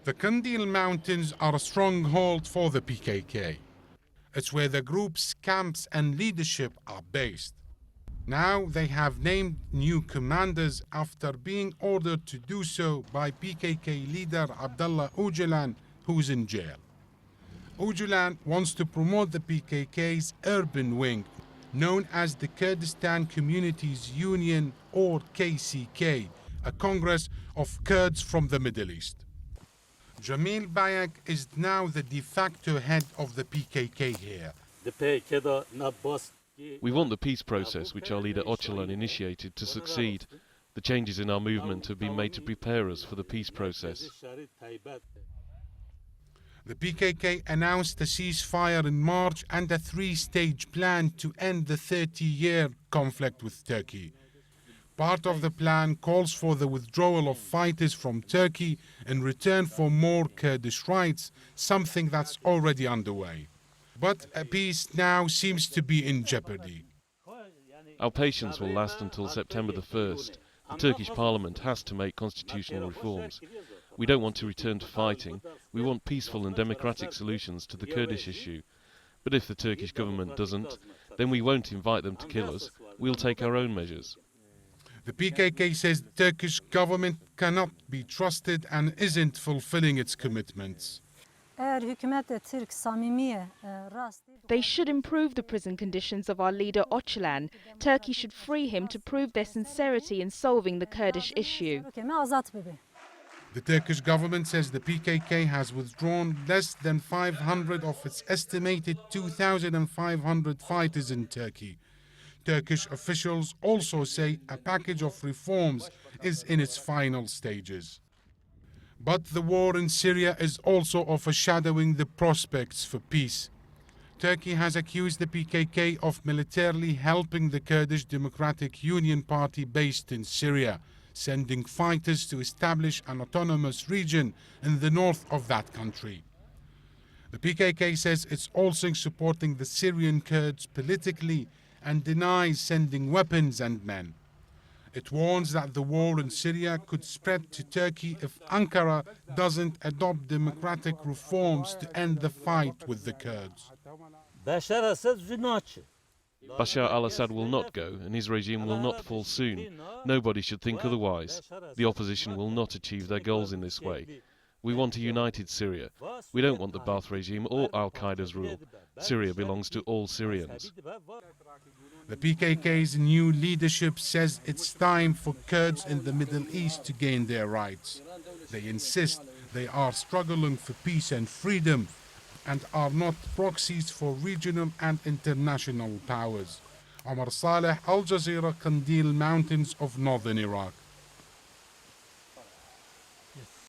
The Kandil Mountains are a stronghold for the PKK. It's where the group's camps and leadership are based. Now they have named new commanders after being ordered to do so by PKK leader Abdullah Öcalan, who's in jail. Öcalan wants to promote the PKK's urban wing, known as the Kurdistan Communities Union, or KCK, a congress of Kurds from the Middle East. Jamil Bayak is now the de facto head of the PKK here. We want the peace process which our leader Öcalan initiated to succeed. The changes in our movement have been made to prepare us for the peace process. The PKK announced a ceasefire in March and a three-stage plan to end the 30-year conflict with Turkey. Part of the plan calls for the withdrawal of fighters from Turkey in return for more Kurdish rights, something that's already underway. But a peace now seems to be in jeopardy. Our patience will last until September the 1st. The Turkish parliament has to make constitutional reforms. We don't want to return to fighting. We want peaceful and democratic solutions to the Kurdish issue. But if the Turkish government doesn't, then we won't invite them to kill us. We'll take our own measures. The PKK says the Turkish government cannot be trusted and isn't fulfilling its commitments. They should improve the prison conditions of our leader Öcalan. Turkey should free him to prove their sincerity in solving the Kurdish issue. The Turkish government says the PKK has withdrawn less than 500 of its estimated 2,500 fighters in Turkey. Turkish officials also say a package of reforms is in its final stages. But the war in Syria is also overshadowing the prospects for peace. Turkey has accused the PKK of militarily helping the Kurdish Democratic Union Party based in Syria, sending fighters to establish an autonomous region in the north of that country. The PKK says it's also supporting the Syrian Kurds politically and denies sending weapons and men. It warns that the war in Syria could spread to Turkey if Ankara doesn't adopt democratic reforms to end the fight with the Kurds. Bashar al-Assad will not go, and his regime will not fall soon. Nobody should think otherwise. The opposition will not achieve their goals in this way. We want a united Syria. We don't want the Ba'ath regime or Al-Qaeda's rule. Syria belongs to all Syrians. The PKK's new leadership says it's time for Kurds in the Middle East to gain their rights. They insist they are struggling for peace and freedom and are not proxies for regional and international powers. Omar Saleh, Al Jazeera, Kandil Mountains of northern Iraq.